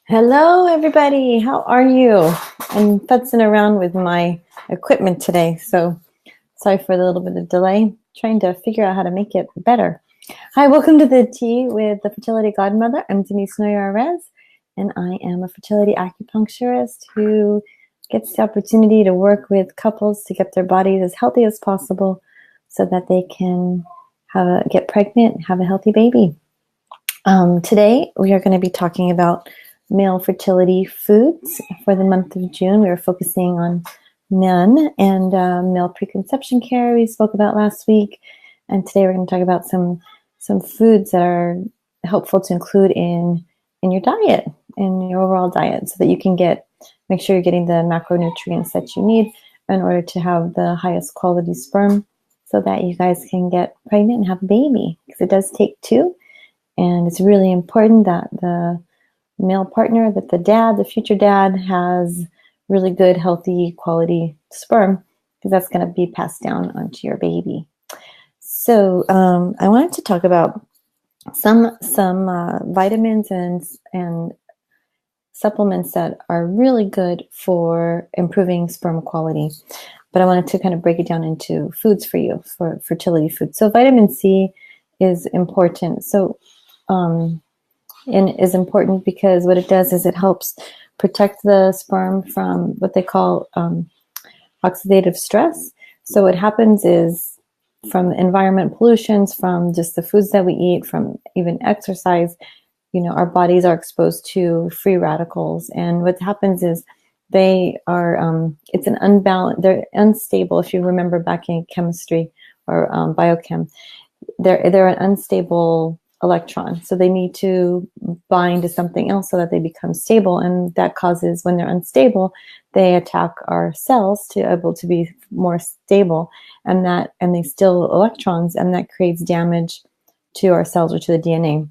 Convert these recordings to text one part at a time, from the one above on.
Hello, everybody. How are you? I'm futzing around with my equipment today, so sorry for the little bit of delay. Trying to figure out how to make it better. Hi, welcome to the Tea with the Fertility Godmother. I'm Denise Noyer-Erez, and I am a fertility acupuncturist who gets the opportunity to work with couples to get their bodies as healthy as possible so that they can get pregnant, have a healthy baby. Today, we are going to be talking about male fertility foods for the month of June. We are focusing on men and male preconception care we spoke about last week. And today we're going to talk about some foods that are helpful to include in your diet, in your overall diet, so that you can make sure you're getting the macronutrients that you need in order to have the highest quality sperm so that you guys can get pregnant and have a baby, because it does take two. And it's really important that the male partner, that the future dad, has really good, healthy, quality sperm, because that's going to be passed down onto your baby. So I wanted to talk about some vitamins and supplements that are really good for improving sperm quality. But I wanted to kind of break it down into foods for you, for fertility foods. So vitamin C is important. And is important because what it does is it helps protect the sperm from what they call oxidative stress. So what happens is, from environment pollutions, from just the foods that we eat, from even exercise, our bodies are exposed to free radicals. And what happens is they are, it's an unbalanced, they're unstable. If you remember back in chemistry or biochem, they're an unstable electron. So they need to bind to something else so that they become stable. And that causes, when they're unstable, they attack our cells to able to be more stable. And they steal electrons, and that creates damage to our cells or to the DNA.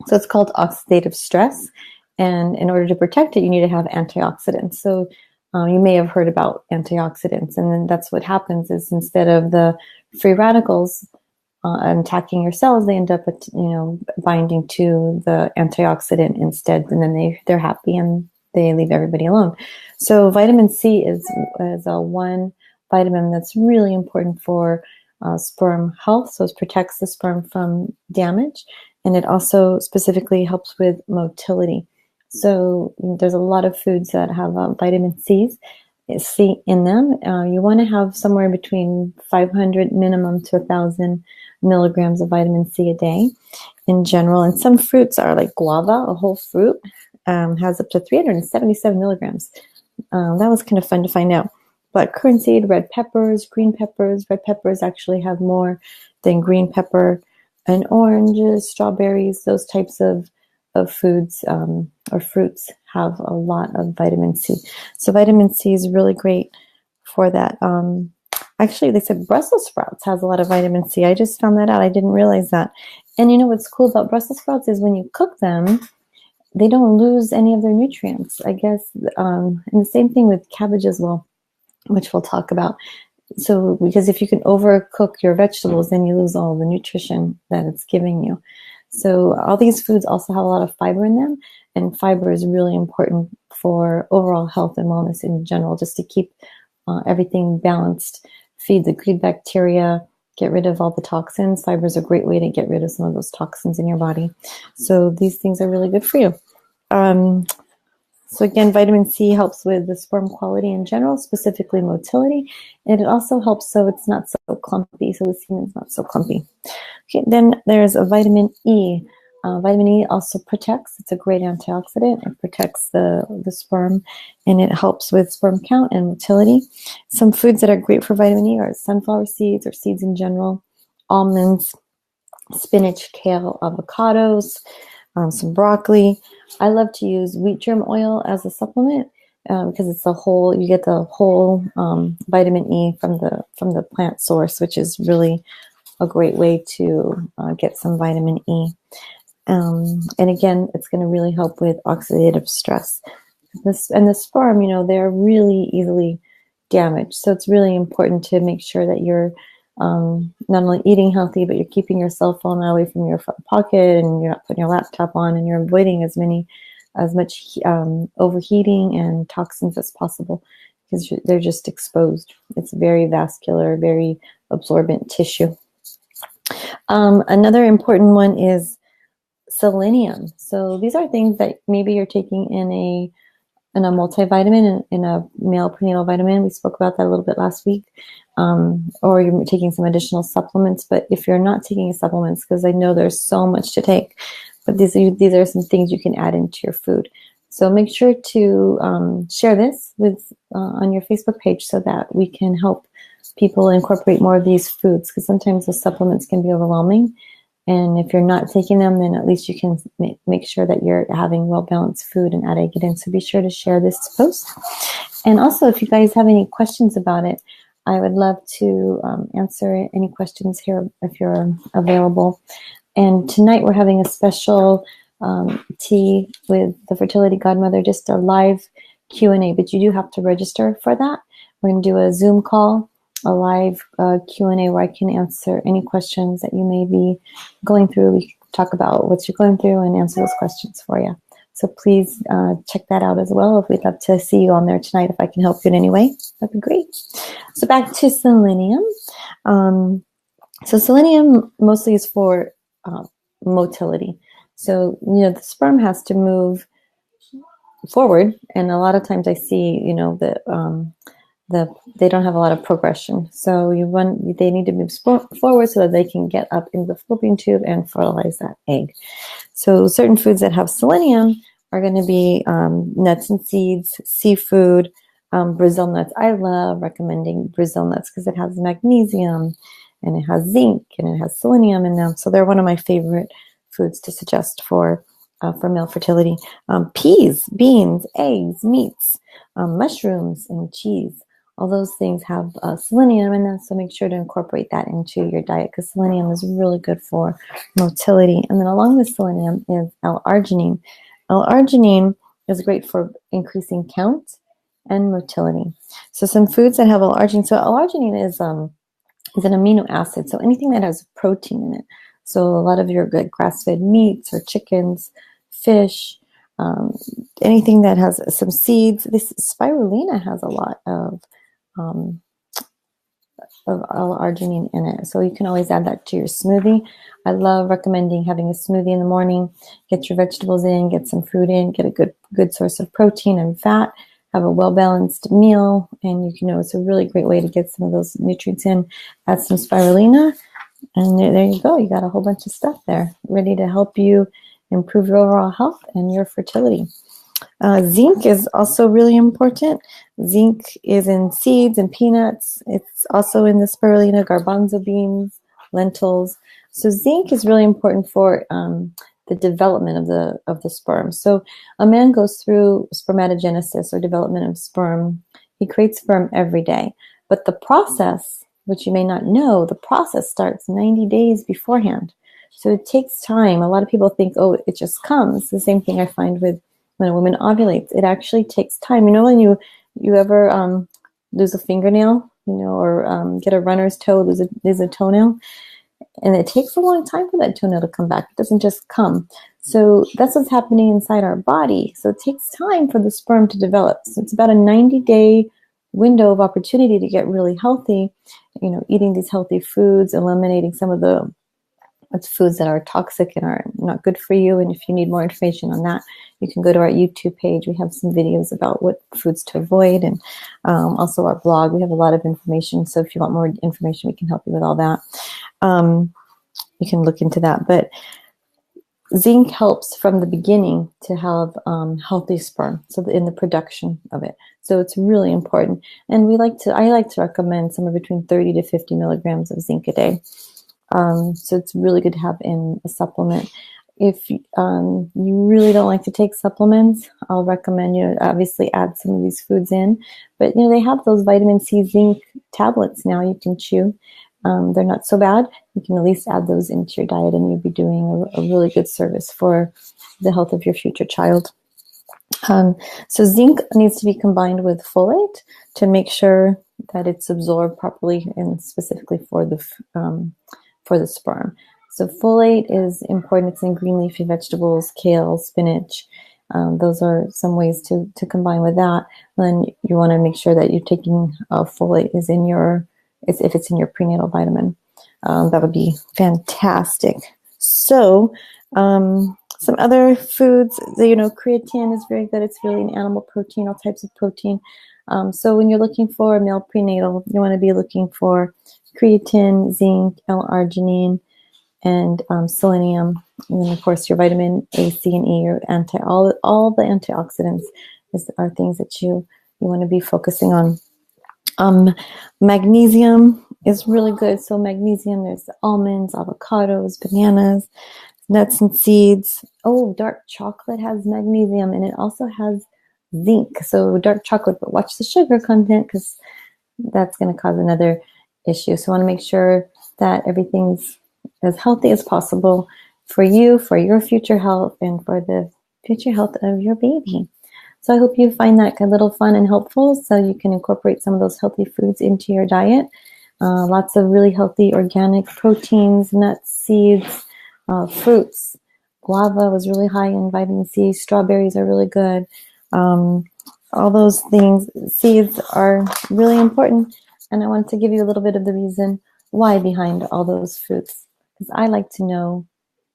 So it's called oxidative stress. And in order to protect it, you need to have antioxidants. So you may have heard about antioxidants. And then that's what happens is, instead of the free radicals attacking your cells, they end up binding to the antioxidant instead, and then they're happy and they leave everybody alone. So vitamin C is a one vitamin that's really important for sperm health. So it protects the sperm from damage, and it also specifically helps with motility. So there's a lot of foods that have vitamin C in them. You want to have somewhere between 500 minimum to 1,000 milligrams of vitamin C a day in general. And some fruits are like guava, a whole fruit, has up to 377 milligrams. That was kind of fun to find out. Black currant seed, red peppers, green peppers. Red peppers actually have more than green pepper. And oranges, strawberries, those types of foods or fruits have a lot of vitamin C. So vitamin C is really great for that. Actually, they said Brussels sprouts has a lot of vitamin C. I just found that out. I didn't realize that. And what's cool about Brussels sprouts is when you cook them, they don't lose any of their nutrients, I guess. And the same thing with cabbage as well, which we'll talk about. So, because if you can overcook your vegetables, then you lose all the nutrition that it's giving you. So all these foods also have a lot of fiber in them, and fiber is really important for overall health and wellness in general, just to keep everything balanced, feed the good bacteria, get rid of all the toxins. Fiber is a great way to get rid of some of those toxins in your body. So these things are really good for you. So again, vitamin C helps with the sperm quality in general, specifically motility, and it also helps so it's not so clumpy, so the semen's not so clumpy. Okay, then there's a vitamin E. Vitamin E also protects. It's a great antioxidant. It protects the sperm, and it helps with sperm count and motility. Some foods that are great for vitamin E are sunflower seeds, or seeds in general, almonds, spinach, kale, avocados, some broccoli. I love to use wheat germ oil as a supplement because it's you get the whole vitamin E from the plant source, which is really a great way to get some vitamin E. And again, it's going to really help with oxidative stress. And the sperm, they're really easily damaged. So it's really important to make sure that you're not only eating healthy, but you're keeping your cell phone away from your pocket, and you're not putting your laptop on, and you're avoiding as many as much overheating and toxins as possible, because they're just exposed. It's very vascular, very absorbent tissue. Another important one is selenium. So these are things that maybe you're taking in a multivitamin, in a male prenatal vitamin. We spoke about that a little bit last week. Or you're taking some additional supplements. But if you're not taking supplements, because I know there's so much to take, but these are some things you can add into your food. So make sure to share this with on your Facebook page so that we can help people incorporate more of these foods, because sometimes the supplements can be overwhelming. And if you're not taking them, then at least you can make sure that you're having well-balanced food and adding it in. So be sure to share this post. And also, if you guys have any questions about it, I would love to answer any questions here if you're available. And tonight we're having a special tea with the Fertility Godmother, just a live Q&A, but you do have to register for that. We're going to do a Zoom call, a live Q&A where I can answer any questions that you may be going through. We can talk about what you're going through and answer those questions for you. So please check that out as well. If we'd love to see you on there tonight, if I can help you in any way, that'd be great. So back to selenium. So selenium mostly is for motility. So, the sperm has to move forward, and a lot of times I see, they don't have a lot of progression. So they need to move forward so that they can get up into the fallopian tube and fertilize that egg. So certain foods that have selenium are going to be nuts and seeds, seafood, Brazil nuts. I love recommending Brazil nuts because it has magnesium and it has zinc and it has selenium in them. So they're one of my favorite foods to suggest for male fertility. Peas, beans, eggs, meats, mushrooms, and cheese. All those things have selenium in them, so make sure to incorporate that into your diet because selenium is really good for motility. And then along with selenium is L-arginine. L-arginine is great for increasing count and motility. So some foods that have L-arginine. So L-arginine is an amino acid, so anything that has protein in it. So a lot of your good grass-fed meats or chickens, fish, anything that has some seeds. This spirulina has a lot of L-arginine in it. So you can always add that to your smoothie. I love recommending having a smoothie in the morning. Get your vegetables in, get some fruit in, get a good source of protein and fat, have a well-balanced meal, and it's a really great way to get some of those nutrients in. Add some spirulina, and there you go. You got a whole bunch of stuff there ready to help you improve your overall health and your fertility. Zinc is also really important. Zinc is in seeds and peanuts. It's also in the spirulina, garbanzo beans, lentils. So zinc is really important for the development of the sperm. So a man goes through spermatogenesis or development of sperm. He creates sperm every day. But the process, which you may not know, the process starts 90 days beforehand. So it takes time. A lot of people think, oh, it just comes. The same thing I find with when a woman ovulates. It actually takes time. When you ever lose a fingernail, or get a runner's toe, lose a toenail, and it takes a long time for that toenail to come back. It doesn't just come. So that's what's happening inside our body. So it takes time for the sperm to develop. So it's about a 90-day window of opportunity to get really healthy, eating these healthy foods, eliminating some of the foods that are toxic and are not good for you. And if you need more information on that, you can go to our YouTube page. We have some videos about what foods to avoid, and also our blog. We have a lot of information. So if you want more information, we can help you with all that. You can look into that. But zinc helps from the beginning to have healthy sperm, so in the production of it. So it's really important. And I like to recommend somewhere between 30 to 50 milligrams of zinc a day. So it's really good to have in a supplement. If you really don't like to take supplements, I'll recommend you obviously add some of these foods in. But they have those vitamin C zinc tablets now you can chew. They're not so bad. You can at least add those into your diet, and you'll be doing a really good service for the health of your future child. So zinc needs to be combined with folate to make sure that it's absorbed properly and specifically for the sperm. So folate is important. It's in green leafy vegetables, kale, spinach, Those are some ways to combine with that. Then you want to make sure that you're taking folate is in your, if it's in your prenatal vitamin. That would be fantastic. So some other foods, creatine is very good. It's really an animal protein, all types of protein. So when you're looking for a male prenatal, you want to be looking for creatine, zinc, L-arginine, and selenium, and then of course your vitamin A, C, and E, your all the antioxidants are things that you want to be focusing on. Magnesium is really good. So magnesium, there's almonds, avocados, bananas, nuts and seeds. Oh, dark chocolate has magnesium, and it also has zinc. So dark chocolate, but watch the sugar content, because that's going to cause another issue. So I want to make sure that everything's as healthy as possible for you, for your future health, and for the future health of your baby. So I hope you find that a little fun and helpful, so you can incorporate some of those healthy foods into your diet. Lots of really healthy organic proteins, nuts, seeds, fruits. Guava was really high in vitamin C. Strawberries are really good. All those things, seeds are really important. And I want to give you a little bit of the reason why behind all those foods, because I like to know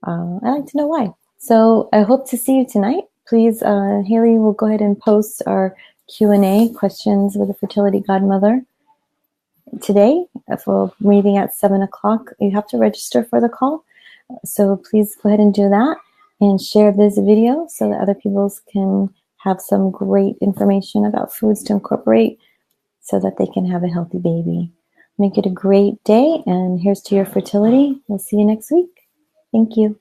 why. So I hope to see you tonight. Please, Haley will go ahead and post our Q&A, questions with the Fertility Godmother, today for meeting at 7 o'clock. You have to register for the call. So please go ahead and do that and share this video so that other people can have some great information about foods to incorporate so that they can have a healthy baby. Make it a great day, and here's to your fertility. We'll see you next week. Thank you.